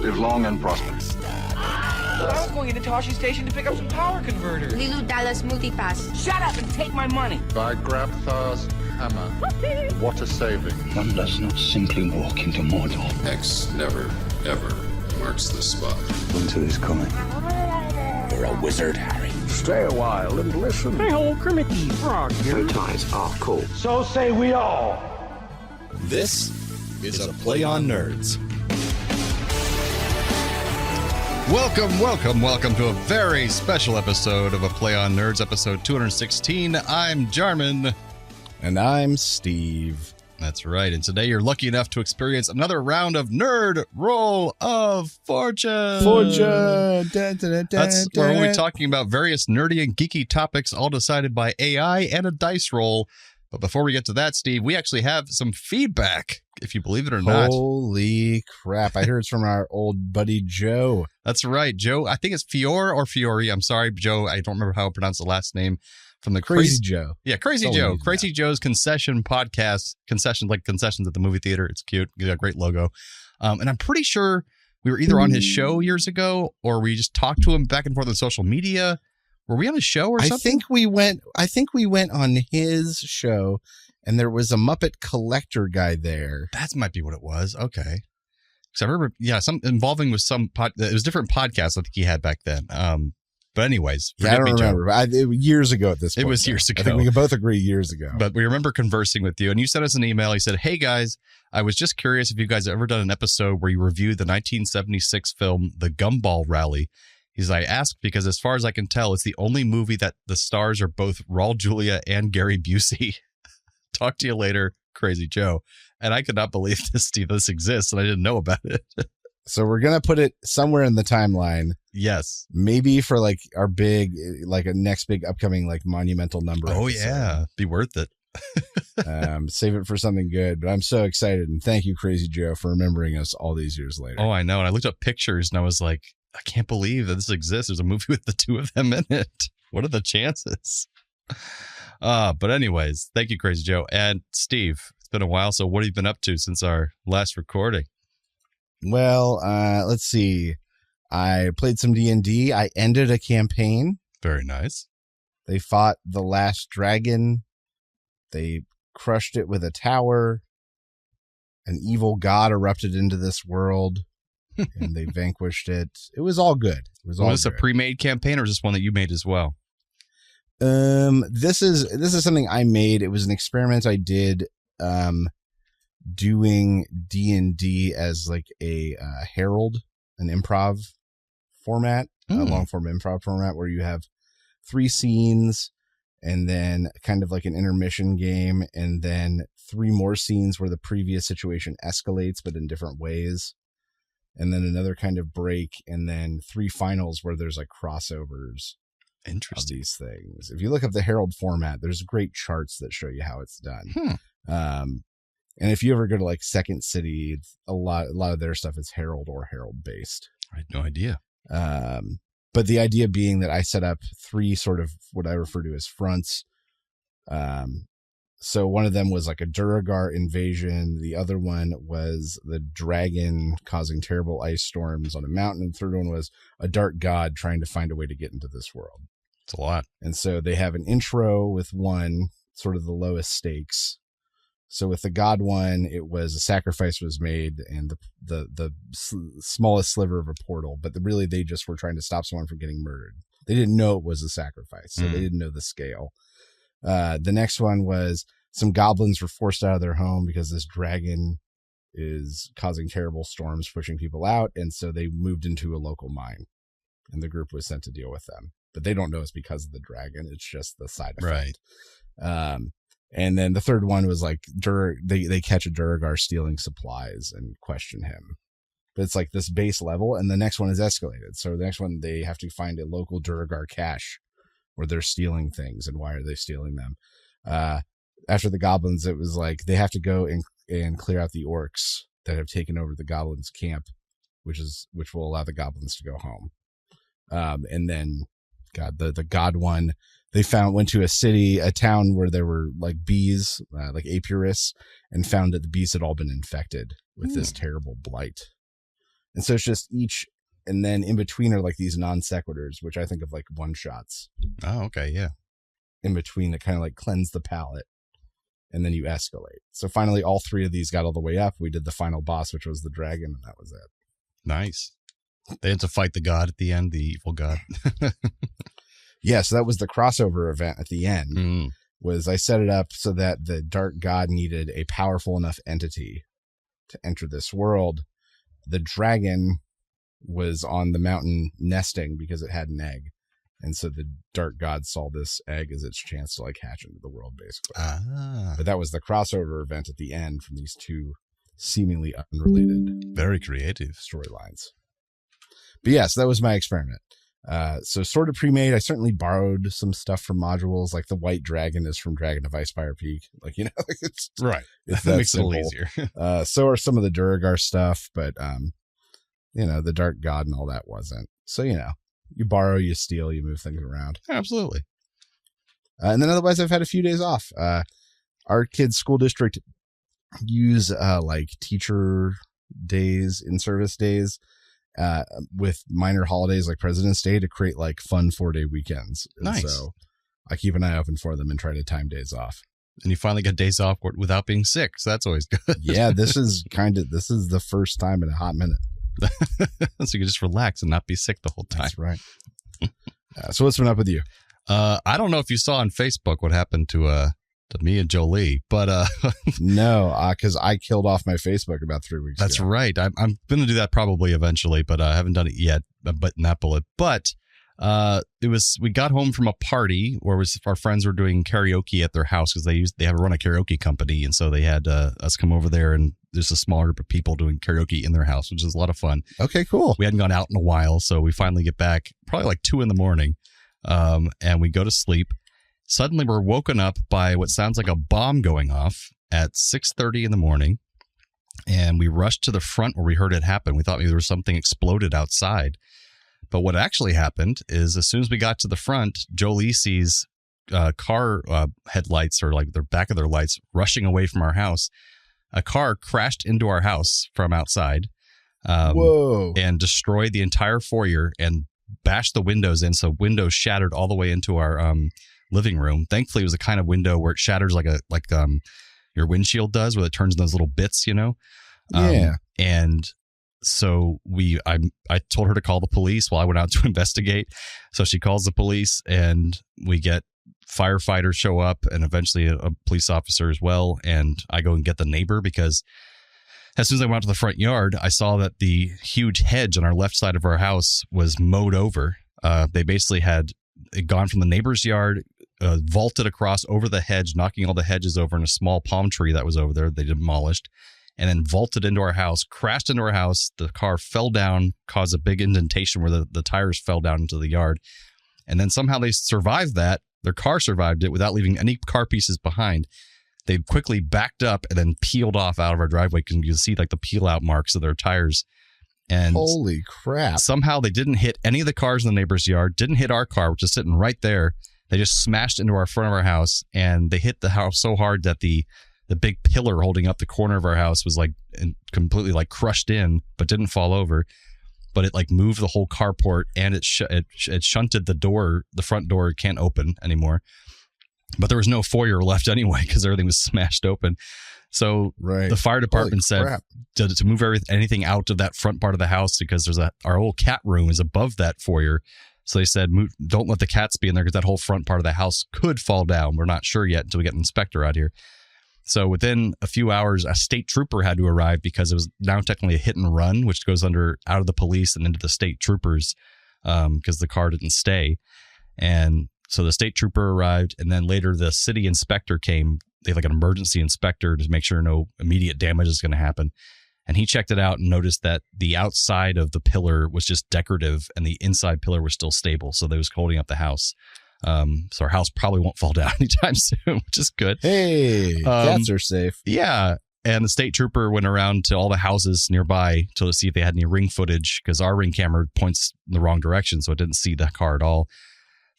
Live long and prosper. I was going into Toshi Station to pick up some power converters. Lilu Dallas Multipass. Shut up and take my money. By Grabthar's hammer. What a saving. One does not simply walk into Mordor. X never, ever marks the spot. Winter is coming. You're a wizard, Harry. Stay a while and listen. Hey, old Kermit the Frog here. Bow ties are cool. So say we all. This is a Play on Nerds. Welcome to a very special episode of A Play on Nerds, episode 216. I'm Jarman. And I'm Steve. That's right. And today you're lucky enough to experience another round of Nerd Roll of Fortune. That's where we'll be talking about various nerdy and geeky topics, all decided by AI and a dice roll. But before we get to that, Steve, we actually have some feedback, if you believe it or not. Holy crap. I heard it's from our old buddy Joe. That's right. Joe, I think it's Fiore or Fiore. I'm sorry, Joe. I don't remember how to pronounce the last name. From the Crazy Joe. Yeah, Crazy Joe. Crazy Joe's concession podcast. Concessions at the movie theater. It's cute. Got a great logo. And I'm pretty sure we were either on his show years ago or we just talked to him back and forth on social media. Were we on his show or something? I think we went on his show and there was a Muppet collector guy there. That might be what it was. Okay. Because I remember, some involving with some it was different podcasts I think he had back then. But anyways, I don't remember. Years ago at this point. It was years ago. I think we can both agree years ago. But we remember conversing with you, and you sent us an email. You said, "Hey guys, I was just curious if you guys have ever done an episode where you reviewed the 1976 film The Gumball Rally." I asked because as far as I can tell, it's the only movie that the stars are both Raul Julia and Gary Busey. Talk to you later, Crazy Joe. And I could not believe this exists, and I didn't know about it. So we're going to put it somewhere in the timeline. Yes. Maybe for like our big, like a next big upcoming, like monumental number. Oh, yeah. Be worth it. Save it for something good. But I'm so excited. And thank you, Crazy Joe, for remembering us all these years later. Oh, I know. And I looked up pictures and I was like, I can't believe that this exists. There's a movie with the two of them in it. What are the chances? But anyways, thank you, Crazy Joe. And Steve, it's been a while. So what have you been up to since our last recording? Well, let's see. I played some D&D. I ended a campaign. Very nice. They fought the last dragon. They crushed it with a tower. An evil god erupted into this world, and they vanquished it. It was all good. Was this a pre-made campaign, or is this one that you made as well? This is something I made. It was an experiment I did. Doing D&D as like a herald, an improv format, a long form improv format where you have 3 scenes and then kind of like an intermission game and then 3 more scenes where the previous situation escalates but in different ways, and then another kind of break, and then 3 finals where there's like crossovers. Interesting. Of these things. If you look up the herald format, there's great charts that show you how it's done. And if you ever go to like Second City, a lot of their stuff is Herald or Herald based. I had no idea. But the idea being that I set up 3 sort of what I refer to as fronts. So one of them was like a Duragar invasion. The other one was the dragon causing terrible ice storms on a mountain. And the third one was a dark god trying to find a way to get into this world. It's a lot. And so they have an intro with one, sort of the lowest stakes. So with the god one, it was a sacrifice was made and the smallest sliver of a portal, but really they just were trying to stop someone from getting murdered. They didn't know it was a sacrifice, so they didn't know the scale. The next one was some goblins were forced out of their home because this dragon is causing terrible storms, pushing people out, and so they moved into a local mine, and the group was sent to deal with them. But they don't know it's because of the dragon; it's just the side effect. Right. And then the third one was like they catch a Duragar stealing supplies and question him. But it's like this base level, and the next one is escalated. So the next one, they have to find a local Duragar cache where they're stealing things, and why are they stealing them? After the goblins, it was like they have to go and clear out the orcs that have taken over the goblins' camp, which will allow the goblins to go home. And then, the god one. They went to a town where there were like bees, like apiarists, and found that the bees had all been infected with this terrible blight. And so it's just each, and then in between are like these non sequiturs, which I think of like one shots. Oh, okay, yeah. In between that kind of like cleanse the palate, and then you escalate. So finally, all three of these got all the way up. We did the final boss, which was the dragon, and that was it. Nice. They had to fight the god at the end, the evil god. Yeah, so that was the crossover event at the end. Was I set it up so that the dark god needed a powerful enough entity to enter this world. The dragon was on the mountain nesting because it had an egg. And so the dark god saw this egg as its chance to like hatch into the world, basically. But that was the crossover event at the end from these two seemingly unrelated, very creative storylines. But yes, that was my experiment. So sort of pre-made. I certainly borrowed some stuff from modules, like the white dragon is from Dragon of Icefire Peak. Like, you know, it's right. It's that makes it a little easier. So are some of the Duragar stuff, but you know, the dark god and all that wasn't. So, you know, you borrow, you steal, you move things around. Absolutely. And then otherwise I've had a few days off. Our kids' school district use like teacher days, in-service days, with minor holidays like President's Day to create like fun 4-day weekends. Nice. And so I keep an eye open for them and try to time days off. And you finally get days off without being sick. So that's always good. Yeah, this is the first time in a hot minute. So you can just relax and not be sick the whole time. That's right. So what's been up with you? I don't know if you saw on Facebook what happened to me and Jolie, but no, because I killed off my Facebook about 3 weeks that's ago. right. I'm going to do that probably eventually, but I haven't done it yet. But in that bullet, but we got home from a party where our friends were doing karaoke at their house because they have run a karaoke company, and so they had us come over there, and there's a small group of people doing karaoke in their house, which is a lot of fun. Okay, cool. We hadn't gone out in a while, so we finally get back probably like 2 a.m, and we go to sleep. Suddenly, we're woken up by what sounds like a bomb going off at 6:30 in the morning, and we rushed to the front where we heard it happen. We thought maybe there was something exploded outside. But what actually happened is as soon as we got to the front, Jolie sees car headlights or like the back of their lights rushing away from our house. A car crashed into our house from outside and destroyed the entire foyer and bashed the windows in. So windows shattered all the way into our living room. Thankfully, it was the kind of window where it shatters like your windshield does, where it turns in those little bits, you know? Yeah. And so I told her to call the police while I went out to investigate. So she calls the police, and we get firefighters show up, and eventually a police officer as well. And I go and get the neighbor, because as soon as I went out to the front yard, I saw that the huge hedge on our left side of our house was mowed over. They basically had gone from the neighbor's yard, vaulted across over the hedge, knocking all the hedges over, in a small palm tree that was over there they demolished, and then vaulted into our house, crashed into our house. The car fell down, caused a big indentation where the tires fell down into the yard. And then somehow they survived that. Their car survived it without leaving any car pieces behind. They quickly backed up and then peeled off out of our driveway, because you can see like the peel out marks of their tires. And holy crap. Somehow they didn't hit any of the cars in the neighbor's yard, didn't hit our car, which is sitting right there. They just smashed into our front of our house, and they hit the house so hard that the big pillar holding up the corner of our house was like completely like crushed in, but didn't fall over. But it like moved the whole carport, and it shunted the front door can't open anymore. But there was no foyer left anyway, because everything was smashed open. So the fire department said to move anything out of that front part of the house, because our old cat room is above that foyer. So they said, don't let the cats be in there, because that whole front part of the house could fall down. We're not sure yet until we get an inspector out here. So within a few hours, a state trooper had to arrive, because it was now technically a hit and run, which goes out of the police and into the state troopers, because the car didn't stay. And so the state trooper arrived, and then later the city inspector came. They have like an emergency inspector to make sure no immediate damage is going to happen. And he checked it out and noticed that the outside of the pillar was just decorative, and the inside pillar was still stable. So they was holding up the house. So our house probably won't fall down anytime soon, which is good. Hey, cats are safe. Yeah. And the state trooper went around to all the houses nearby to see if they had any ring footage, because our ring camera points in the wrong direction, so it didn't see the car at all.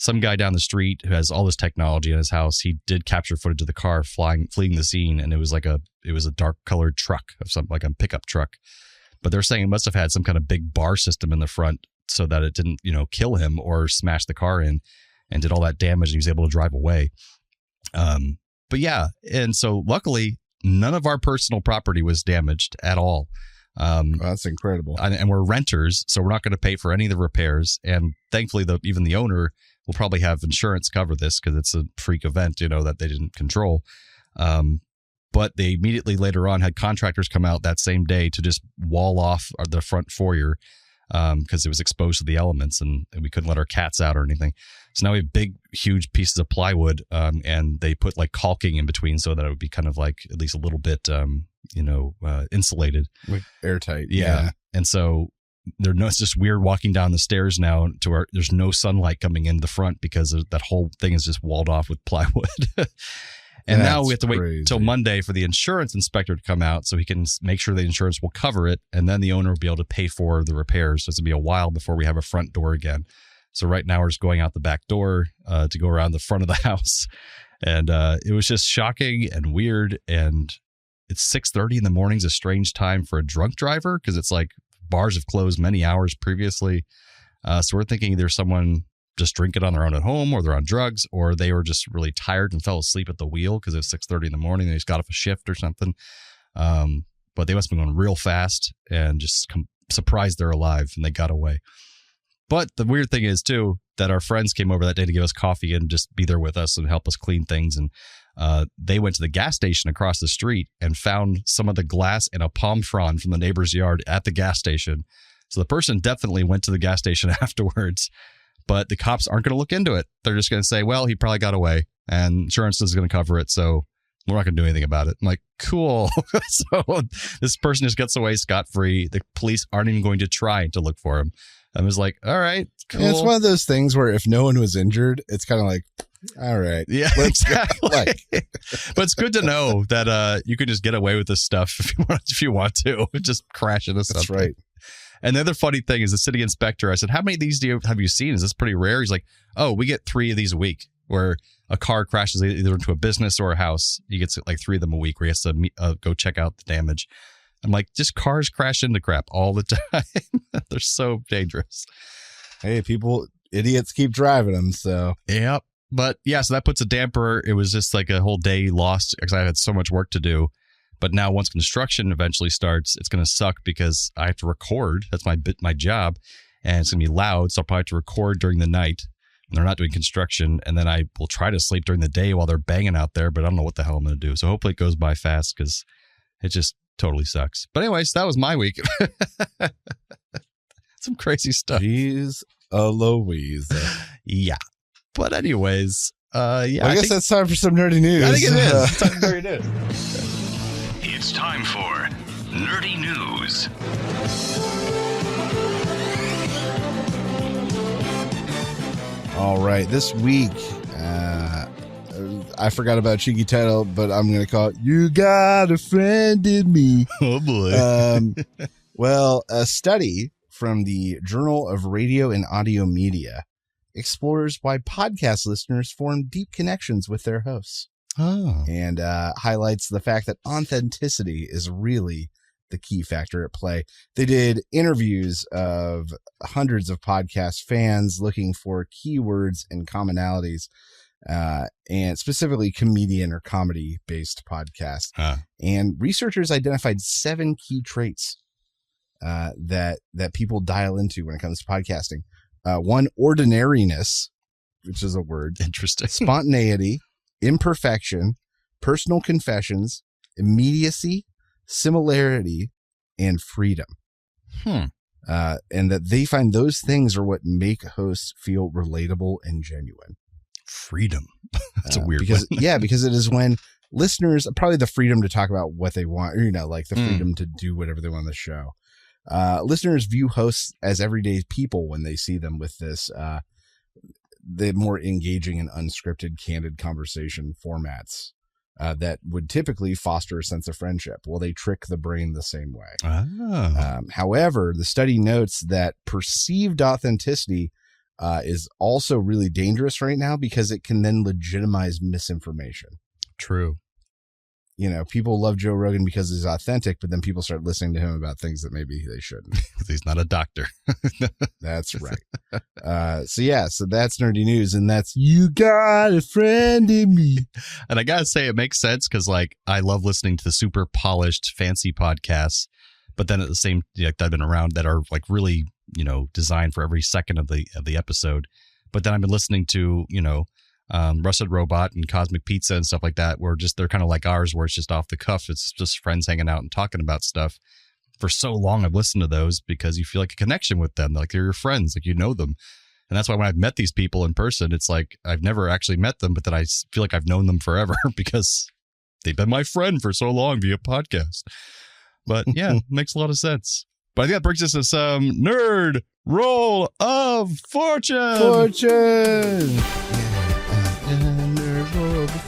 Some guy down the street who has all this technology in his house, he did capture footage of the car fleeing the scene, and it was a dark colored truck of something, like a pickup truck. but they're saying it must have had some kind of big bar system in the front so that it didn't, kill him or smash the car in and did all that damage and he was able to drive away. But yeah, and so luckily none of our personal property was damaged at all. That's incredible. And we're renters, so we're not going to pay for any of the repairs. And thankfully, even the owner will probably have insurance cover this because it's a freak event, that they didn't control. But they immediately later on had contractors come out that same day to just wall off the front foyer because it was exposed to the elements and we couldn't let our cats out or anything. So now we have big, huge pieces of plywood and they put like caulking in between so that it would be kind of like at least a little bit, insulated. Like airtight. Yeah. And so it's just weird walking down the stairs now to where there's no sunlight coming in the front because that whole thing is just walled off with plywood. And now we have to wait till Monday for the insurance inspector to come out so he can make sure the insurance will cover it. And then the owner will be able to pay for the repairs. So it's going to be a while before we have a front door again. So right now we're just going out the back door to go around the front of the house. And it was just shocking and weird. And it's 6:30 in the morning is a strange time for a drunk driver because it's like bars have closed many hours previously. So we're thinking either someone just drinking on their own at home or they're on drugs or they were just really tired and fell asleep at the wheel because it was 6:30 in the morning. They just got off a shift or something. But they must have been going real fast and just surprised they're alive and they got away. But the weird thing is, too, that our friends came over that day to give us coffee and just be there with us and help us clean things. And they went to the gas station across the street and found some of the glass in a palm frond from the neighbor's yard at the gas station. So the person definitely went to the gas station afterwards. But the cops aren't going to look into it. They're just going to say, well, he probably got away and insurance is going to cover it. So we're not going to do anything about it. I'm like, cool. So this person just gets away scot-free. The police aren't even going to try to look for him. I was like, all right, cool. And it's one of those things where if no one was injured, it's kind of like, all right. Yeah, exactly. But it's good to know that you can just get away with this stuff if you want to. Just crash into something. That's right. And the other funny thing is the city inspector, I said, how many of these have you seen? Is this pretty rare? He's like, oh, we get 3 of these a week where a car crashes either into a business or a house. He gets like 3 of them a week where he has to go check out the damage. I'm like, just cars crash into crap all the time. They're so dangerous. Hey, idiots keep driving them. So, yep. But yeah, so that puts a damper. It was just like a whole day lost because I had so much work to do. But now once construction eventually starts, it's going to suck because I have to record. That's my job. And it's going to be loud. So I'll probably have to record during the night. And they're not doing construction. And then I will try to sleep during the day while they're banging out there. But I don't know what the hell I'm going to do. So hopefully it goes by fast because it just totally sucks. But anyways, that was my week. Some crazy stuff. Jeez Louise. Yeah. But anyways, I guess that's time for some nerdy news. I think it is. It's time for nerdy news. It's time for Nerdy News. All right. This week, I forgot about cheeky title, but I'm going to call it You Got a Friend in Me. Oh, boy. Well, a study from the Journal of Radio and Audio Media explores why podcast listeners form deep connections with their hosts. Oh. And highlights the fact that authenticity is really the key factor at play. They did interviews of hundreds of podcast fans looking for keywords and commonalities, and specifically comedian or comedy based podcasts. And researchers identified 7 key traits that people dial into when it comes to podcasting. 1, ordinariness, which is a word. Interesting. Spontaneity, imperfection, personal confessions, immediacy, similarity, and freedom. And that they find those things are what make hosts feel relatable and genuine. Freedom. That's a weird one. Yeah, because it is when listeners, probably the freedom to talk about what they want, or, like the freedom to do whatever they want on the show. Listeners view hosts as everyday people when they see them with this, the more engaging and unscripted, candid conversation formats that would typically foster a sense of friendship. Well, they trick the brain the same way. However, the study notes that perceived authenticity is also really dangerous right now because it can then legitimize misinformation. True. people love Joe Rogan because he's authentic, but then people start listening to him about things that maybe they shouldn't. Because he's not a doctor. That's right. So that's nerdy news, and that's You Got a Friend in Me. And I gotta say, it makes sense because, like, I love listening to the super polished, fancy podcasts, but then at the same, that I've been around that are like really, designed for every second of the episode. But then I've been listening to, Rusted Robot and Cosmic Pizza and stuff like that, where they're kind of like ours, where it's just off the cuff. It's just friends hanging out and talking about stuff. For so long, I've listened to those because you feel like a connection with them. Like they're your friends, like you know them. And that's why when I've met these people in person, it's like I've never actually met them, but that I feel like I've known them forever because they've been my friend for so long via podcast. But yeah, makes a lot of sense. But I think that brings us to some Nerd Roll of Fortune.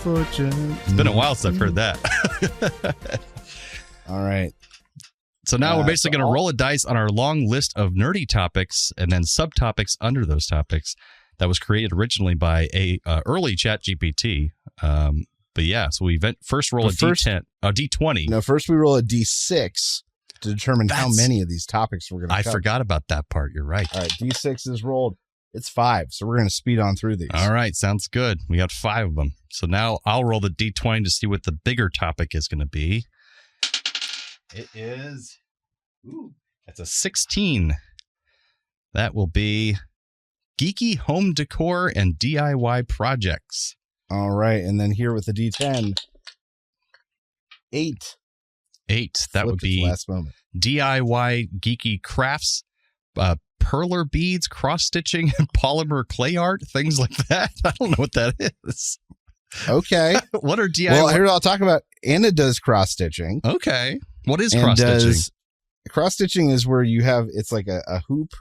It's been a while since I've heard that. All right. So now we're basically going to roll a dice on our long list of nerdy topics and then subtopics under those topics that was created originally by a early ChatGPT. But yeah, so we first roll D20. No, first we roll a D6 to determine how many of these topics we're going to cover. I forgot about that part. You're right. All right, D6 is rolled. It's 5, so we're going to speed on through these. All right, sounds good. We got 5 of them. So now I'll roll the D20 to see what the bigger topic is going to be. It is... Ooh, that's a 16. That will be geeky home decor and DIY projects. All right, and then here with the D10, 8. 8. That would be last moment. DIY geeky crafts, perler beads, cross-stitching, polymer clay art, things like that. I don't know what that is. Okay. What are DIY? Well, here I'll talk about Anna does cross-stitching. Okay. What is cross-stitching? Cross-stitching is where you have, it's like a hoop,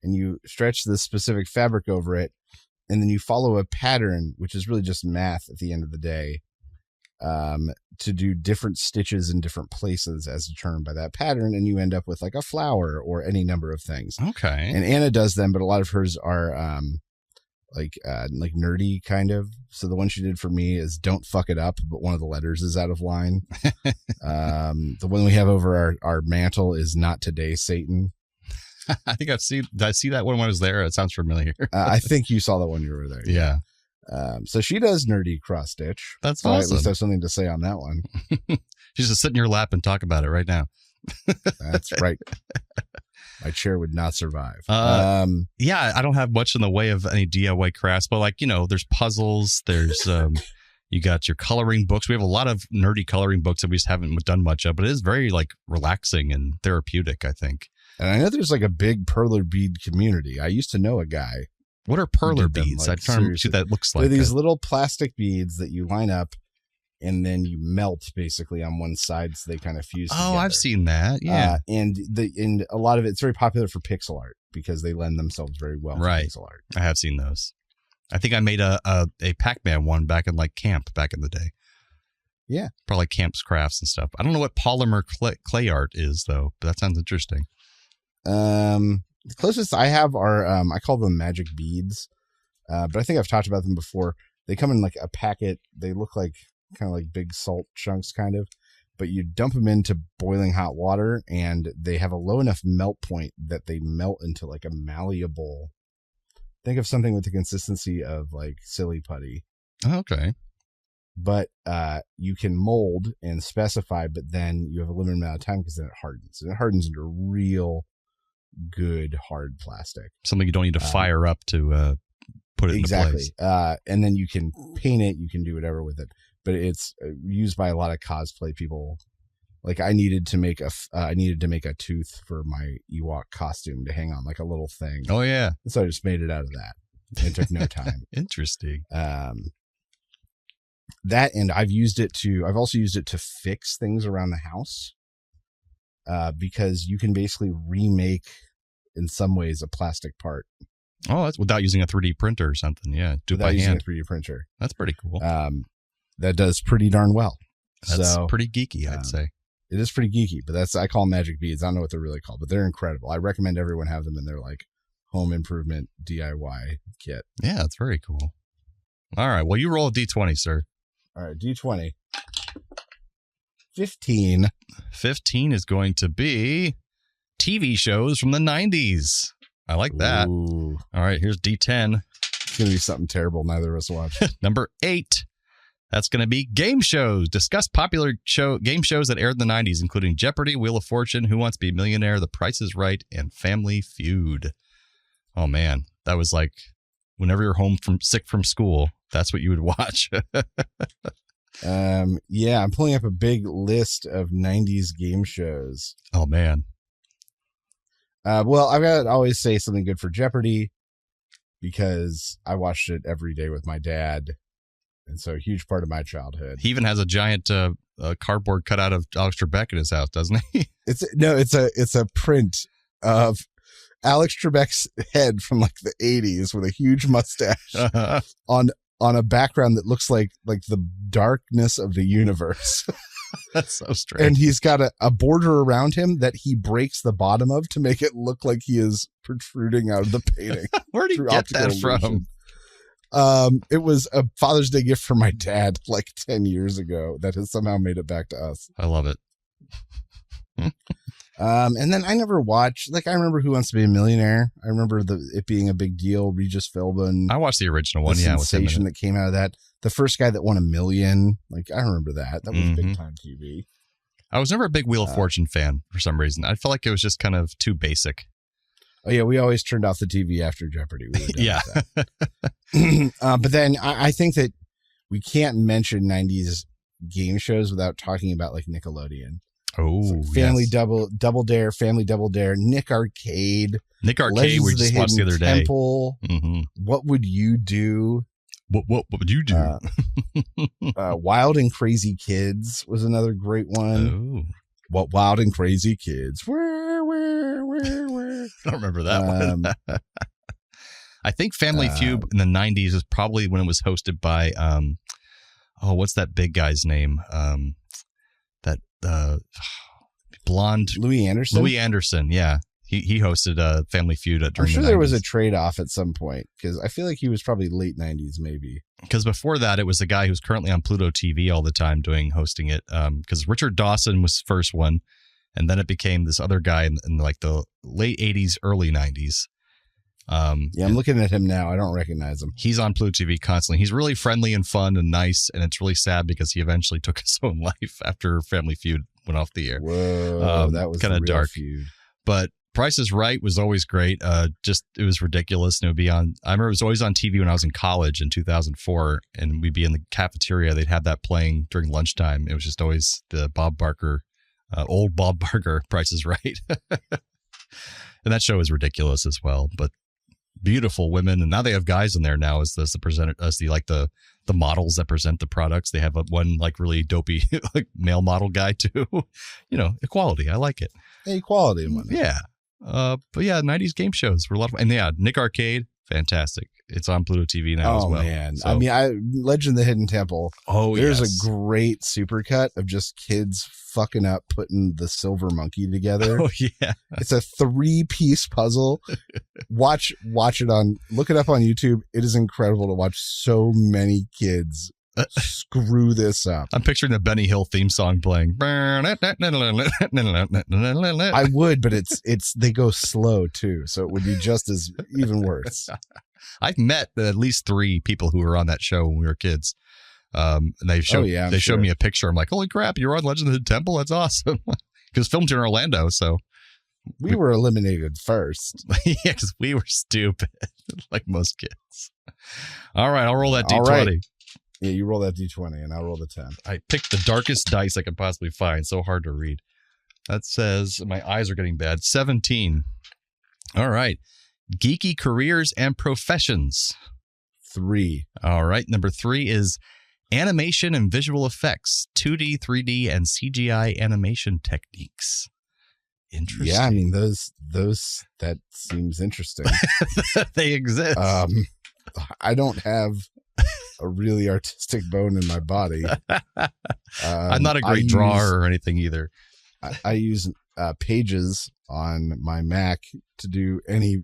and you stretch this specific fabric over it, and then you follow a pattern, which is really just math at the end of the day, to do different stitches in different places as determined by that pattern, and you end up with like a flower or any number of things. Okay. And Anna does them, but a lot of hers are like nerdy kind of. So the one she did for me is "Don't fuck it up," but one of the letters is out of line. The one we have over our mantle is "Not today, Satan." I think did I see that one when I was there? It sounds familiar. I think you saw that when you were there. Yeah. So she does nerdy cross stitch. That's so awesome. I at least have something to say on that one. She's just sit in your lap and talk about it right now. That's right. My chair would not survive. Yeah, I don't have much in the way of any DIY crafts, but like, there's puzzles, there's you got your coloring books. We have a lot of nerdy coloring books that we just haven't done much of, but it is very like relaxing and therapeutic, I think. And I know there's like a big perler bead community. I used to know a guy. What are perler beads? I'm trying to see what that looks like. They're these little plastic beads that you line up and then you melt basically on one side so they kind of fuse together. I've seen that. Yeah. And a lot of it's very popular for pixel art because they lend themselves very well to pixel art. I have seen those. I think I made a Pac-Man one back in like camp back in the day. Yeah. Probably Camp's Crafts and stuff. I don't know what polymer clay art is though, but that sounds interesting. The closest I have are, I call them magic beads. But I think I've talked about them before. They come in like a packet. They look like kind of like big salt chunks kind of, but you dump them into boiling hot water and they have a low enough melt point that they melt into like a malleable, think of something with the consistency of like silly putty. Okay. But you can mold and specify, but then you have a limited amount of time because then it hardens. And it hardens into real good hard plastic. Something you don't need to fire up to put it into place. And then you can paint it. You can do whatever with it. But it's used by a lot of cosplay people. Like I needed to make a tooth for my Ewok costume to hang on like a little thing. Oh yeah. So I just made it out of that. It took no time. Interesting. That, and I've also used it to fix things around the house. Because you can basically remake in some ways a plastic part. Oh, that's without using a 3D printer or something. Yeah. Do it by using hand. a 3D printer. That's pretty cool. That does pretty darn well. That's pretty geeky, I'd say. It is pretty geeky, but I call them magic beads. I don't know what they're really called, but they're incredible. I recommend everyone have them in their like home improvement DIY kit. Yeah, that's very cool. All right. Well, you roll a D20, sir. All right. D20. 15. 15 is going to be TV shows from the 90s. I like that. Ooh. All right, here's D10. It's going to be something terrible neither of us watch. Number 8. That's going to be game shows. Discuss popular game shows that aired in the 90s, including Jeopardy, Wheel of Fortune, Who Wants to Be a Millionaire, The Price is Right, and Family Feud. Oh, man. That was like whenever you're sick from school, that's what you would watch. Yeah, I'm pulling up a big list of 90s game shows. Oh, man. Well, I've got to always say something good for Jeopardy because I watched it every day with my dad. And so a huge part of my childhood. He even has a giant cardboard cutout of Alex Trebek in his house, doesn't he? It's a print of Alex Trebek's head from like the 80s with a huge mustache on a background that looks like the darkness of the universe. That's so strange. And he's got a border around him that he breaks the bottom of to make it look like he is protruding out of the painting. Where'd he get that from? It was a Father's Day gift from my dad like 10 years ago that has somehow made it back to us. I love it. And then I never watched, I remember Who Wants to Be a Millionaire. I remember it being a big deal. Regis Philbin. I watched the original one. The yeah, sensation that came out of that. The first guy that won $1 million. I remember that. That was big time TV. I was never a big Wheel of Fortune fan for some reason. I felt like it was just kind of too basic. Oh yeah, we always turned off the TV after Jeopardy. We were done yeah. with that. But then I think that we can't mention 90s game shows without talking about Nickelodeon. Oh, Family yes. Double Dare, Family Double Dare, Nick Arcade. Nick Arcade, Legends we of the just watched the Hidden other day. Temple. Mm-hmm. What Would You Do? What would you do? Wild and Crazy Kids was another great one. Oh. What Wild and Crazy Kids? Where? I don't remember that one. I think Family Feud in the 90s is probably when it was hosted by, what's that big guy's name? That blonde. Louis Anderson? Louis Anderson, yeah. He hosted Family Feud during I'm sure the 90s. there was a trade-off at some point because I feel like he was probably late 90s maybe. Because before that, it was the guy who's currently on Pluto TV all the time hosting it. Because Richard Dawson was the first one, and then it became this other guy in the late 80s, early 90s. I'm looking at him now. I don't recognize him. He's on Pluto TV constantly. He's really friendly and fun and nice, and it's really sad because he eventually took his own life after Family Feud went off the air. Whoa, that was kind of dark. Feud. But Price is Right was always great. It was ridiculous. And it would be on. I remember it was always on TV when I was in college in 2004, and we'd be in the cafeteria. They'd have that playing during lunchtime. It was just always the Bob Barker, old Bob Barker, Price is Right, and that show is ridiculous as well. But beautiful women, and now they have guys in there now as the presenter, as the models that present the products. They have one really dopey male model guy too. Equality. I like it. Equality and whatnot. Yeah. But yeah, 90s game shows were a lot of fun. And yeah, Nick Arcade, fantastic. It's on Pluto TV now as well. Oh man. So, Legend of the Hidden Temple. Oh, there's yes. a great supercut of just kids fucking up putting the silver monkey together. Oh yeah. It's a 3-piece puzzle. Look it up on YouTube. It is incredible to watch so many kids screw this up. I'm picturing the Benny Hill theme song playing. I would, but it's they go slow too, so it would be just as even worse. I've met at least 3 people who were on that show when we were kids. And they showed me a picture. I'm like, holy crap, you're on Legend of the Temple? That's awesome. Because filmed in Orlando, so we were eliminated first. Yeah, because we were stupid, like most kids. All right, I'll roll that D20. All right. Yeah, you roll that D20 and I'll roll the 10. I picked the darkest dice I could possibly find. So hard to read. That says, my eyes are getting bad, 17. All right. Geeky careers and professions. 3. All right. Number 3 is animation and visual effects, 2D, 3D, and CGI animation techniques. Interesting. Yeah, I mean, those that seems interesting. They exist. I don't have a really artistic bone in my body. I'm not a great drawer or anything either. I use Pages on my Mac to do any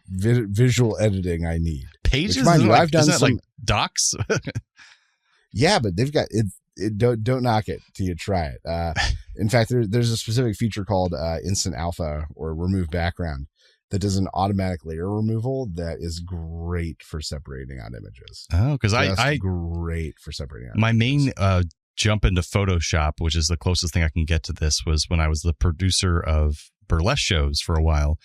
visual editing I need. Pages? Which, mind you, I've done isn't that some like Docs. Yeah, but they've got it. don't knock it till you try it. In fact, there's a specific feature called Instant Alpha or Remove Background that does an automatic layer removal that is great for separating out images. Oh, because I great for separating out my images. main jump into Photoshop, which is the closest thing I can get to this, was when I was the producer of burlesque shows for a while,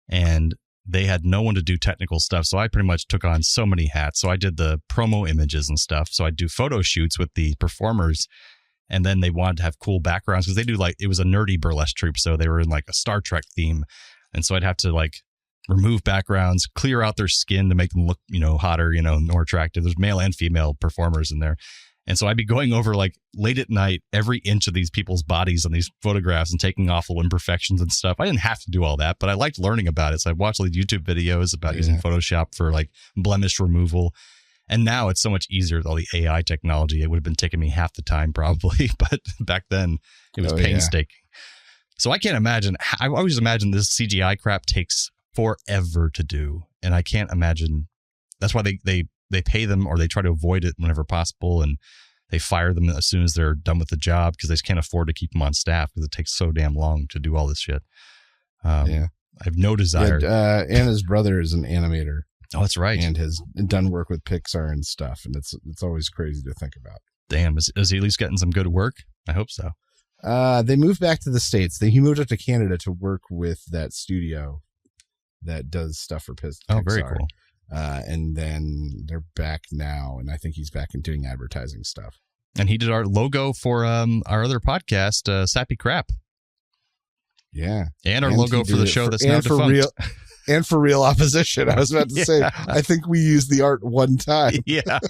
and they had no one to do technical stuff. So I pretty much took on so many hats. So I did the promo images and stuff. So I'd do photo shoots with the performers, and then they wanted to have cool backgrounds because they do it was a nerdy burlesque troupe. So they were in like a Star Trek theme. And so I'd have to remove backgrounds, clear out their skin to make them look, hotter, more attractive. There's male and female performers in there. And so I'd be going over late at night, every inch of these people's bodies on these photographs and taking off little imperfections and stuff. I didn't have to do all that, but I liked learning about it. So I watched YouTube videos about using Photoshop for blemish removal. And now it's so much easier with all the AI technology. It would have been taking me half the time probably, but back then it was painstaking. So I can't imagine. I always imagine this CGI crap takes forever to do. And I can't imagine. That's why they pay them, or they try to avoid it whenever possible. And they fire them as soon as they're done with the job because they just can't afford to keep them on staff because it takes so damn long to do all this shit. I have no desire. And his brother is an animator. Oh, that's right. And has done work with Pixar and stuff. And it's always crazy to think about. Damn. Is he at least getting some good work? I hope so. They moved back to the States. He moved up to Canada to work with that studio that does stuff for Pixar. Oh, very cool. And then they're back now, and I think he's back and doing advertising stuff. And he did our logo for our other podcast, Sappy Crap. Yeah. And our logo for the show that's now defunct. And for Real Opposition. I was about to say, I think we used the art one time. Yeah.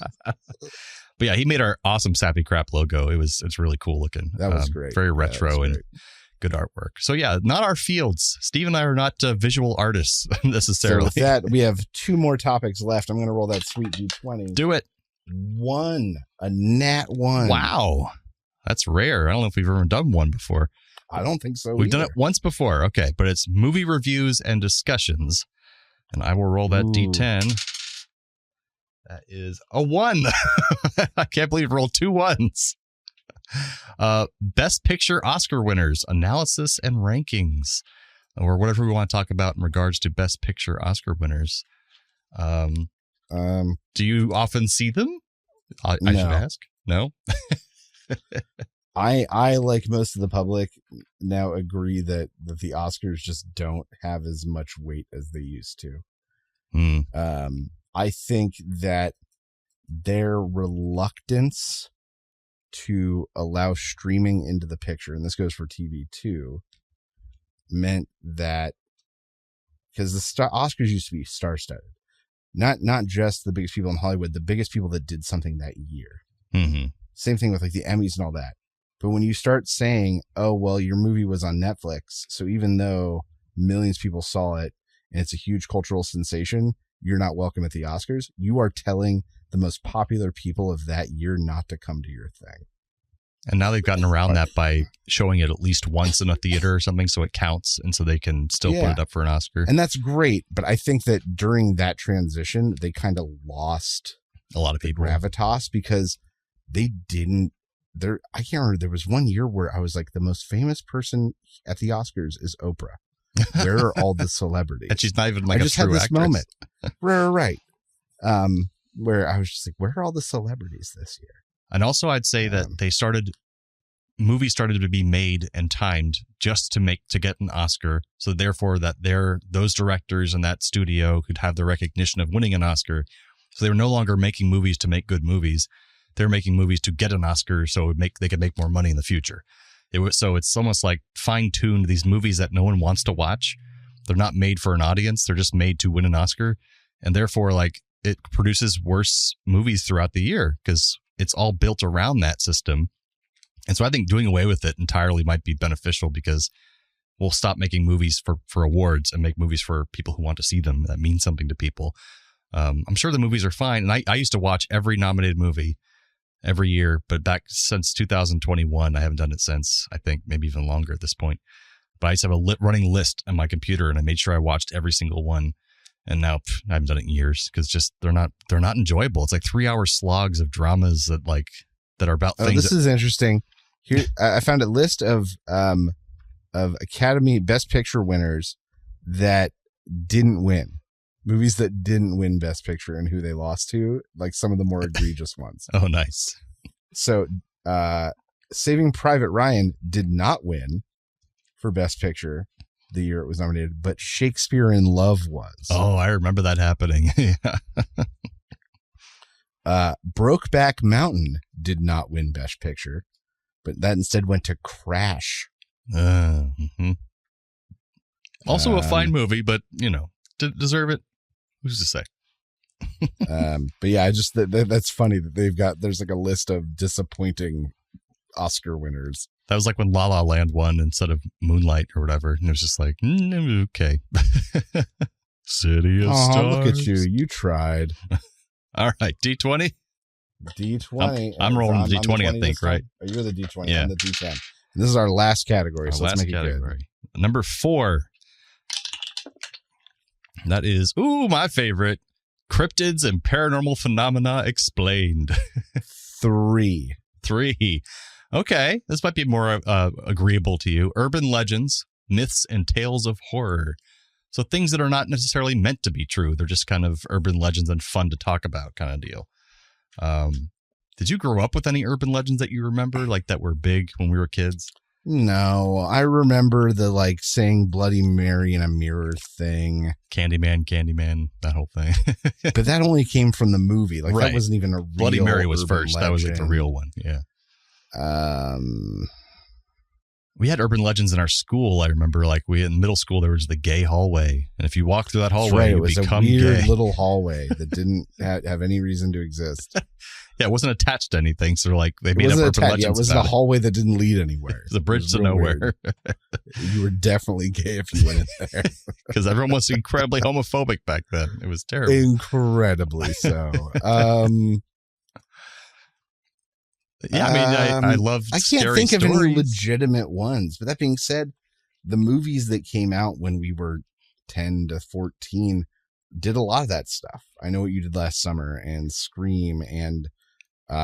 But yeah, he made our awesome Sappy Crap logo. It's really cool looking. That was great. Very retro and good artwork. So yeah, not our fields. Steve and I are not visual artists necessarily. So with that, we have 2 more topics left. I'm going to roll that sweet D20. Do it. A nat 1. Wow. That's rare. I don't know if we've ever done one before. I don't think so. We've done it once before. Okay. But it's movie reviews and discussions. And I will roll that D10. That is a 1. I can't believe I rolled 2 1s. Best Picture Oscar winners, analysis and rankings, or whatever we want to talk about in regards to Best Picture Oscar winners. Do you often see them? I should ask. No. I like most of the public now agree that the Oscars just don't have as much weight as they used to. I think that their reluctance to allow streaming into the picture, and this goes for TV too, meant that because the Oscars used to be star-studded, not just the biggest people in Hollywood, the biggest people that did something that year. Mm-hmm. Same thing with the Emmys and all that. But when you start saying, oh, well, your movie was on Netflix, so even though millions of people saw it and it's a huge cultural sensation, you're not welcome at the Oscars. You are telling the most popular people of that year not to come to your thing. And now they've gotten around that by showing it at least once in a theater or something, so it counts, and so they can still put it up for an Oscar. And that's great, but I think that during that transition, they kind of lost a lot of people gravitas because they didn't. I can't remember. There was one year where I was like, the most famous person at the Oscars is Oprah. Where are all the celebrities? And she's not even I just had this actress. moment. Right. Where I was just like, where are all the celebrities this year? And also I'd say that movies started to be made and timed just to get an Oscar. So therefore that those directors and that studio could have the recognition of winning an Oscar. So they were no longer making movies to make good movies. They're making movies to get an Oscar so they could make more money in the future. So it's almost like fine-tuned these movies that no one wants to watch. They're not made for an audience. They're just made to win an Oscar. And therefore, it produces worse movies throughout the year because it's all built around that system. And so I think doing away with it entirely might be beneficial because we'll stop making movies for awards and make movies for people who want to see them. That means something to people. I'm sure the movies are fine. And I used to watch every nominated movie every year, but back since 2021, I haven't done it since, I think maybe even longer at this point. But I used to have a running list on my computer, and I made sure I watched every single one. And now I haven't done it in years because just they're not enjoyable. It's like 3-hour slogs of dramas that that are about things. This is interesting. Here, I found a list of Academy Best Picture winners that didn't win. Movies that didn't win Best Picture and who they lost to, like some of the more egregious ones. Oh, nice. So, Saving Private Ryan did not win for Best Picture the year it was nominated, but Shakespeare in Love was. Oh, I remember that happening. Brokeback Mountain did not win Best Picture, but that instead went to Crash. Also a fine movie, but, deserve it. Who's to say? But yeah, that's funny that there's like a list of disappointing Oscar winners. That was like when La La Land won instead of Moonlight or whatever. And it was just like, okay. City of Stars. Look at you. You tried. All right. D20? D20. I'm rolling the D20, I think, right? Oh, you're the D20. Yeah. I'm the D10. This is our last category. So let's make it good. Number 4. That is, my favorite. Cryptids and Paranormal Phenomena Explained. 3. Okay, this might be more agreeable to you. Urban legends, myths, and tales of horror. So things that are not necessarily meant to be true. They're just kind of urban legends and fun to talk about kind of deal. Did you grow up with any urban legends that you remember, like that were big when we were kids? No, I remember the saying Bloody Mary in a mirror thing. Candyman, that whole thing. But that only came from the movie. Like right. That wasn't even a real Bloody Mary was first. Legend. That was like the real one. Yeah. We had urban legends in our school. I remember, in middle school, there was the gay hallway, and if you walk through that hallway, you become gay. It was a weird little hallway that didn't have any reason to exist. Yeah, it wasn't attached to anything, so they made up urban legends. Yeah, it was the hallway that didn't lead anywhere. The bridge to nowhere. You were definitely gay if you went in there. Because everyone was incredibly homophobic back then. It was terrible. Incredibly so. Yeah, I mean, I love scary I can't think of stories. any legitimate ones. But that being said, the movies that came out when we were 10 to 14 did a lot of that stuff. I Know What You Did Last Summer and Scream, and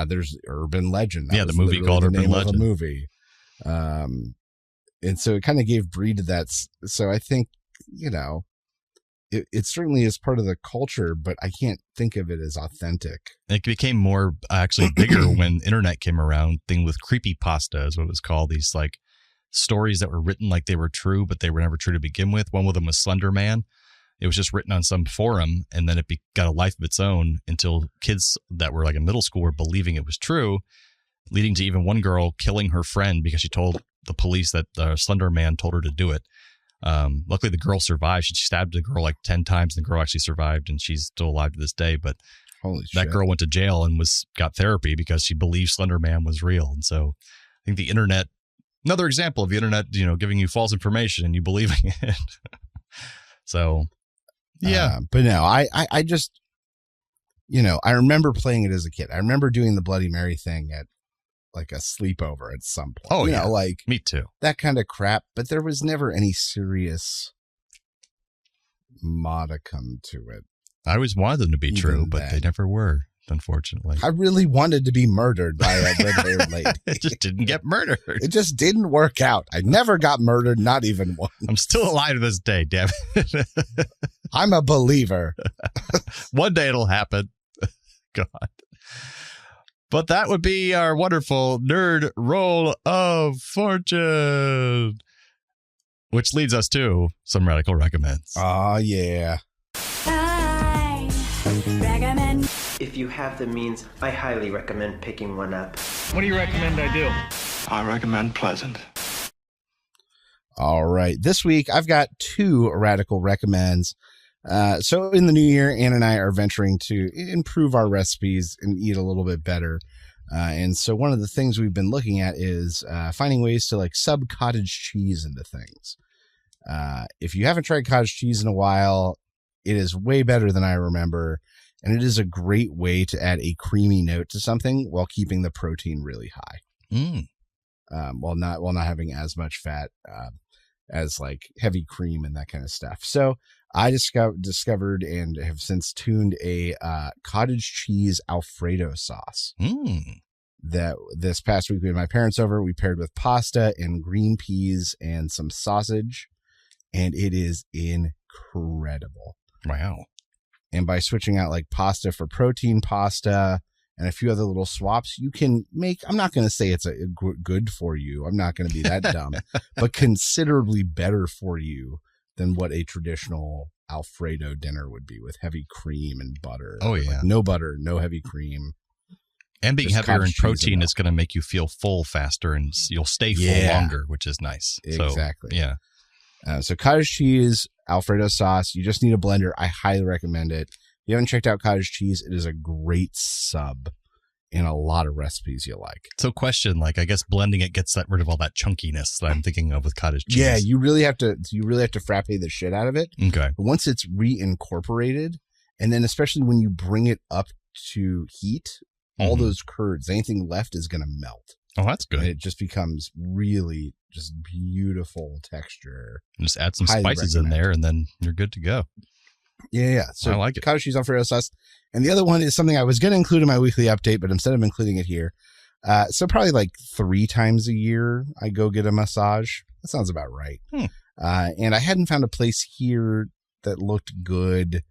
there's Urban Legend. The movie called Urban Legend. Movie. And so it kind of gave breed to that. So I think, it certainly is part of the culture, but I can't think of it as authentic. It became more actually bigger when internet came around. Thing with creepypasta is what it was called. These stories that were written like they were true, but they were never true to begin with. One of them was Slender Man. It was just written on some forum, and then it got a life of its own until kids that were in middle school were believing it was true, leading to even one girl killing her friend because she told the police that Slender Man told her to do it. Luckily the girl survived. She stabbed the girl 10 times, and the girl actually survived, and she's still alive to this day. But that girl went to jail and got therapy because she believed Slender Man was real. And so I think the internet, another example of the internet, giving you false information and you believing it. So yeah. But no, I just, I remember playing it as a kid. I remember doing the Bloody Mary thing at a sleepover at some point. Oh, yeah. Me too. That kind of crap. But there was never any serious modicum to it. I always wanted them to be true, but they never were, unfortunately. I really wanted to be murdered by a red-haired lady. It just didn't get murdered. It just didn't work out. I never got murdered, not even once. I'm still alive to this day, damn it. I'm a believer. One day it'll happen. God. But that would be our wonderful nerd roll of fortune, which leads us to some radical recommends. Oh, yeah. I recommend. If you have the means, I highly recommend picking one up. What do you recommend I do? I recommend Pleasant. All right. This week, I've got 2 radical recommends. So in the new year, Ann and I are venturing to improve our recipes and eat a little bit better. And so one of the things we've been looking at is finding ways to sub cottage cheese into things. If you haven't tried cottage cheese in a while, it is way better than I remember. And it is a great way to add a creamy note to something while keeping the protein really high. While not having as much fat as heavy cream and that kind of stuff. So I discovered and have since tuned a cottage cheese Alfredo sauce. that this past week we had my parents over. We paired with pasta and green peas and some sausage, and it is incredible. Wow. And by switching out like pasta for protein pasta and a few other little swaps, you can make, I'm not going to say it's good for you. I'm not going to be that dumb, but considerably better for you than what a traditional Alfredo dinner would be, with heavy cream and butter. Oh, yeah. Like no butter, no heavy cream. And being Just heavier in cottage cheese protein and is going to make you feel full faster, and you'll stay full longer, which is nice. Exactly. So, yeah. So cottage cheese, Alfredo sauce, you just need a blender. I highly recommend it. If you haven't checked out cottage cheese, it is a great sub in a lot of recipes you like. So question, like, I guess blending it gets rid of all that chunkiness that I'm thinking of with cottage cheese. Yeah, you really have to frappe the shit out of it. Okay. But once it's reincorporated, and then especially when you bring it up to heat, all those curds, anything left is going to melt. Oh, that's good. And it just becomes really just beautiful texture. And just add some Highly spices recommend. in there, and then you're good to go. Yeah. So I like it. Cottage cheese Alfredo sauce. And the other one is something I was going to include in my weekly update, but instead of including it here. So probably like 3 times a year, I go get a massage. That sounds about right. And I hadn't found a place here that looked good.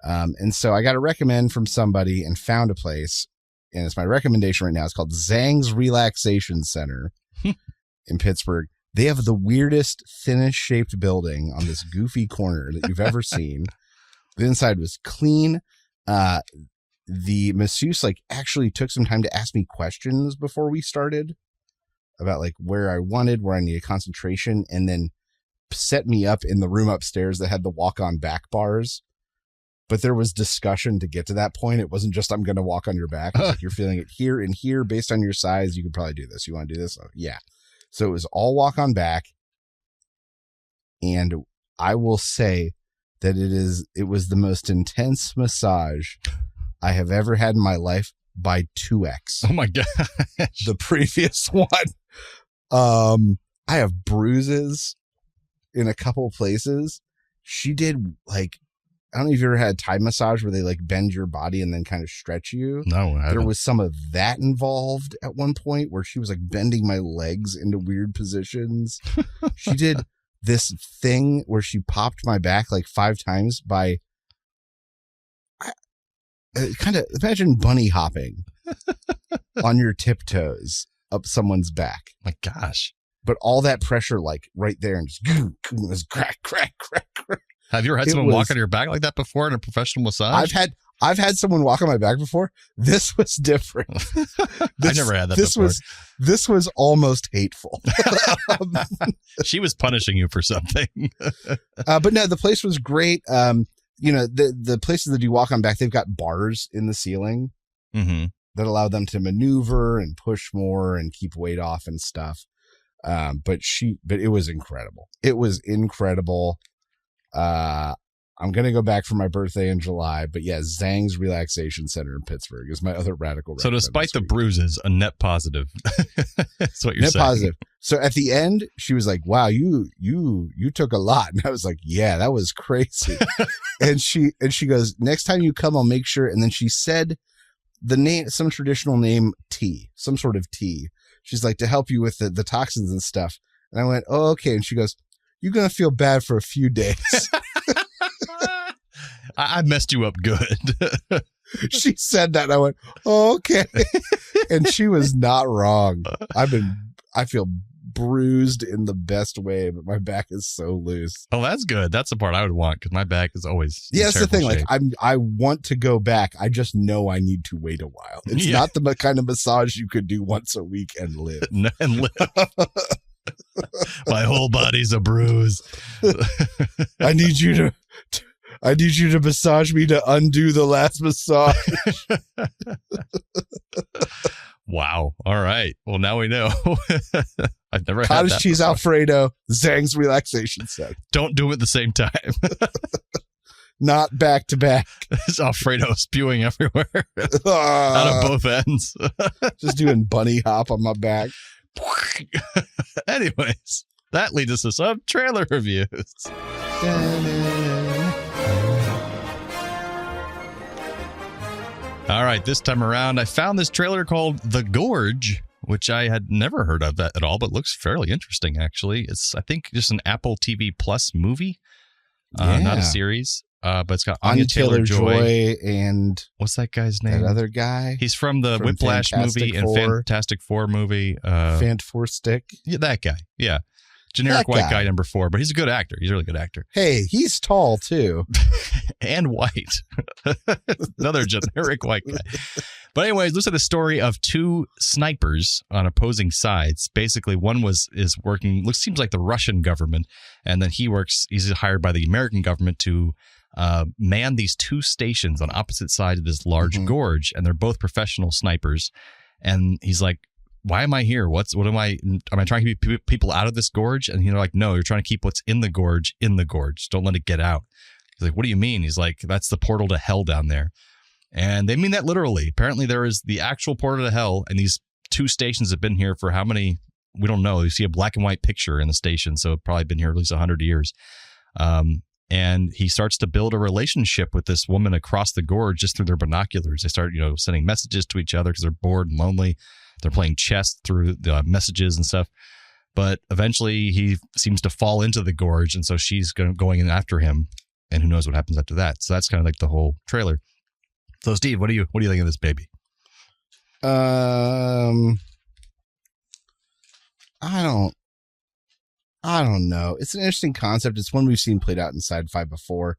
And so I got a recommend from somebody and found a place. And it's my recommendation right now. It's called Zhang's Relaxation Center in Pittsburgh. They have the weirdest, thinnest shaped building on this goofy corner that you've ever seen. The inside was clean. The masseuse actually took some time to ask me questions before we started about where I needed concentration, and then set me up in the room upstairs that had the walk-on back bars. But there was discussion to get to that point. It wasn't just, I'm going to walk on your back. It's you're feeling it here and here based on your size. You could probably do this. You want to do this? Yeah. So it was all walk on back. And I will say that it was the most intense massage I have ever had in my life by 2x. Oh my God. The previous one. I have bruises in a couple places. She did I don't know if you ever had a Thai massage where they bend your body and then kind of stretch you. No, I haven't. There was some of that involved at one point where she was bending my legs into weird positions. She did this thing where she popped my back 5 times by kind of imagine bunny hopping on your tiptoes up someone's back. My gosh. But all that pressure right there and just crack, crack, crack, crack. Have you ever had someone walk on your back like that before in a professional massage? I've had someone walk on my back before. This was different. I never had that before. This was almost hateful. She was punishing you for something. But no, the place was great. The places that you walk on back, they've got bars in the ceiling that allow them to maneuver and push more and keep weight off and stuff. But it was incredible. It was incredible. I'm going to go back for my birthday in July, but yeah, Zhang's Relaxation Center in Pittsburgh is my other radical. So despite the bruises, a net positive. That's what you're net saying. Positive. So at the end, she was like, wow, you took a lot. And I was like, yeah, that was crazy. and she goes, next time you come, I'll make sure. And then she said the name, some traditional name, tea, some sort of tea. She's like, to help you with the toxins and stuff. And I went, oh, okay. And she goes, you're going to feel bad for a few days. I messed you up good. She said that. And I went, oh, okay. And she was not wrong. I feel bruised in the best way, but my back is so loose. Oh, that's good. That's the part I would want because my back is always. Yeah, that's the thing. Shape. I want to go back. I just know I need to wait a while. It's not the kind of massage you could do once a week and live. My whole body's a bruise. I need you to massage me to undo the last massage. Wow. All right. Well, now we know. I've never had cottage cheese before. Alfredo, Zhang's Relaxation Center. Don't do them at the same time. Not back to back. There's Alfredo spewing everywhere out of both ends. Just doing bunny hop on my back. Anyways, that leads us to some trailer reviews. All right, this time around, I found this trailer called The Gorge, which I had never heard of that at all, but looks fairly interesting, actually. It's, I think, just an Apple TV Plus movie, not a series. But it's got Anya Taylor-Joy and what's that guy's name? That other guy. He's from the Whiplash movie and Fantastic Four movie. Fantastic. Yeah, that guy. Yeah. Generic white guy number 4, but he's a good actor. He's a really good actor. Hey, he's tall too. And white. Another generic white guy. But anyways, looks at the story of 2 snipers on opposing sides. Basically, one is working, seems like the Russian government, and then he's hired by the American government to man these 2 stations on opposite sides of this large gorge, and they're both professional snipers. And he's like, why am I here? What am I trying to keep people out of this gorge? And they're like, no, you're trying to keep what's in the gorge. Don't let it get out. He's like, what do you mean? He's like, that's the portal to hell down there. And they mean that literally. Apparently there is the actual portal to hell, and these 2 stations have been here for how many? We don't know. You see a black and white picture in the station, so it's probably been here at least 100 years. And he starts to build a relationship with this woman across the gorge just through their binoculars. They start, sending messages to each other because they're bored and lonely. They're playing chess through the messages and stuff. But eventually he seems to fall into the gorge, and so she's going in after him, and who knows what happens after that. So that's kind of like the whole trailer. So Steve, what do you think of this baby? I don't know. It's an interesting concept. It's one we've seen played out in sci-fi before.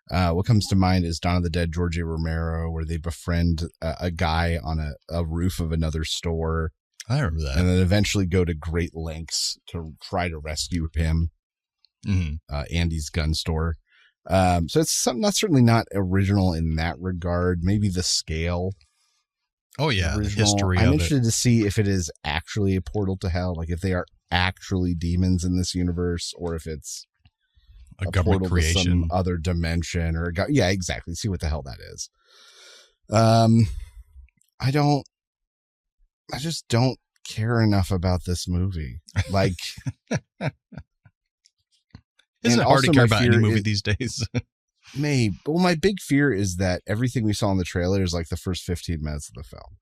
What comes to mind is Dawn of the Dead, George A. Romero, where they befriend a guy on a roof of another store. I remember that. And then eventually go to great lengths to try to rescue him. Andy's gun store. So it's something that's certainly not original in that regard. Maybe the scale. Oh, yeah. The history I'm interested to see if it is actually a portal to hell. Like if they are actually demons in this universe, or if it's a government creation, to some other dimension, or yeah, exactly. See what the hell that is. I just don't care enough about this movie. Like, isn't it hard to care about any movie these days? Well, my big fear is that everything we saw in the trailer is like the first 15 minutes of the film.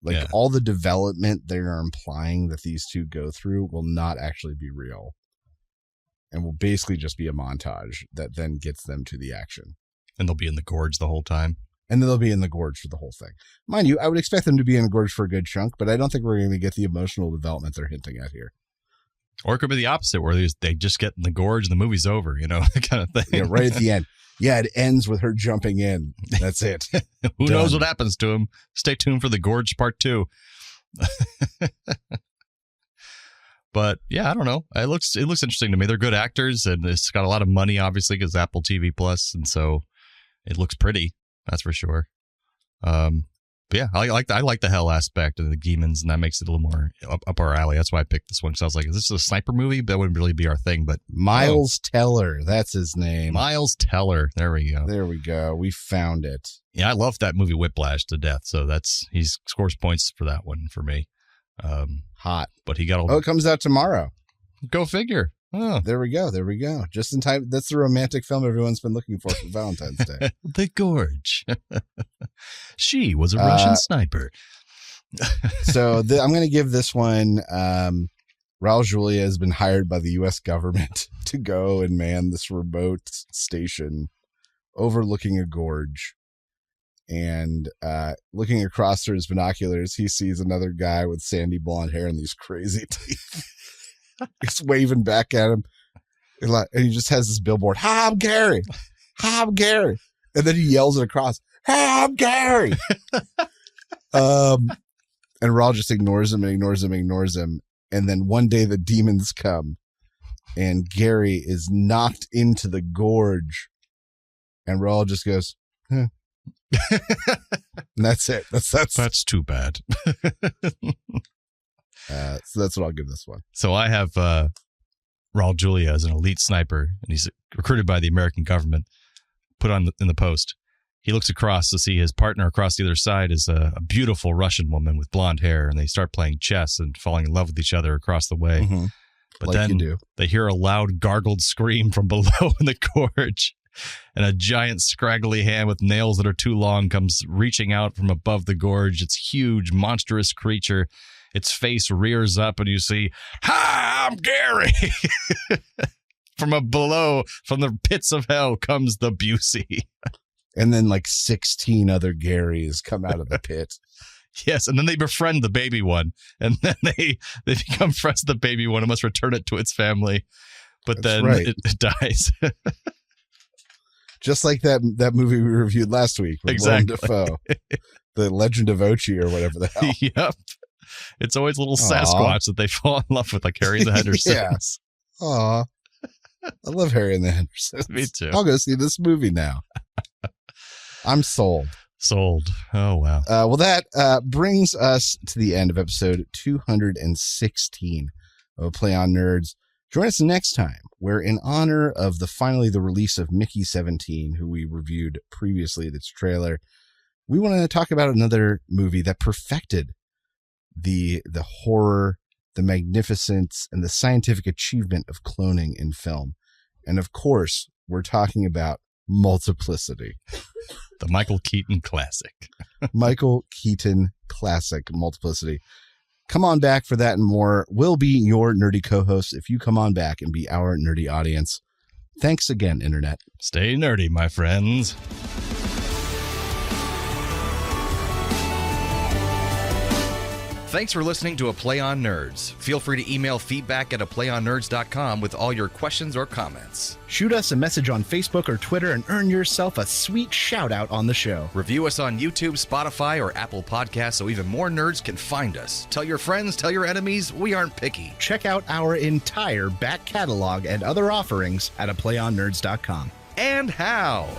Like all the development they are implying that these 2 go through will not actually be real, and will basically just be a montage that then gets them to the action. And they'll be in the gorge the whole time. And then they'll be in the gorge for the whole thing. Mind you, I would expect them to be in the gorge for a good chunk, but I don't think we're going to get the emotional development they're hinting at here. Or it could be the opposite, where they just get in the gorge and the movie's over, that kind of thing. Yeah, right at the end. Yeah, it ends with her jumping in. That's it. Who knows what happens to him? Stay tuned for The Gorge Part 2. But yeah, I don't know. It looks interesting to me. They're good actors, and it's got a lot of money, obviously, because Apple TV Plus, and so it looks pretty. That's for sure. But yeah, I like the hell aspect of the demons, and that makes it a little more up our alley. That's why I picked this one, because I was like, is this a sniper movie? That wouldn't really be our thing. But Miles Teller, that's his name. Miles Teller. There we go. There we go. We found it. Yeah, I love that movie Whiplash to death. So he scores points for that one for me. Hot. But he got it comes out tomorrow. Go figure. Oh. There we go. Just in time. That's the romantic film everyone's been looking for Valentine's Day. The Gorge. She was a Russian sniper. So I'm going to give this one. Raul Julia has been hired by the U.S. government to go and man this remote station overlooking a gorge. And looking across through his binoculars, he sees another guy with sandy blonde hair and these crazy teeth. He's waving back at him. And he just has this billboard, "Hi, I'm Gary. Hi, I'm Gary." And then he yells it across, "Hi, I'm Gary." And Raul just ignores him. And then one day the demons come and Gary is knocked into the gorge. And Raul just goes, "Huh." And that's it. That's too bad. So that's what I'll give this one. So I have Raul Julia as an elite sniper, and he's recruited by the American government, put on in the post. He looks across to see his partner across the other side is a beautiful Russian woman with blonde hair, and they start playing chess and falling in love with each other across the way. Mm-hmm. But then they hear a loud gargled scream from below in the gorge. And a giant scraggly hand with nails that are too long comes reaching out from above the gorge. It's huge, monstrous creature. Its face rears up and you see, "Hi, I'm Gary." From below, from the pits of hell, comes the Busey. And then like 16 other Garys come out of the pit. Yes, and then they befriend the baby one. And then they become friends with the baby one and must return it to its family. But That's then right. it dies. Just like that movie we reviewed last week with Exactly. Willem Dafoe. The Legend of Ochi or whatever the hell. Yep. It's always little Sasquatch that they fall in love with, like Harry and the Hendersons. Yeah. Aw. I love Harry and the Hendersons. Me too. I'll go see this movie now. I'm sold. Sold. Oh, wow. Well, that brings us to the end of episode 216 of Play on Nerds. Join us next time, where in honor of the release of Mickey 17, who we reviewed previously, this trailer, we want to talk about another movie that perfected the horror, the magnificence, and the scientific achievement of cloning in film. And of course, we're talking about Multiplicity. The Michael Keaton classic. Michael Keaton classic, Multiplicity. Come on back for that and more. We'll be your nerdy co-hosts if you come on back and be our nerdy audience. Thanks again, Internet. Stay nerdy, my friends. Thanks for listening to A Play on Nerds. Feel free to email feedback at aplayonnerds.com with all your questions or comments. Shoot us a message on Facebook or Twitter and earn yourself a sweet shout out on the show. Review us on YouTube, Spotify, or Apple Podcasts so even more nerds can find us. Tell your friends, tell your enemies, we aren't picky. Check out our entire back catalog and other offerings at aplayonnerds.com. And how?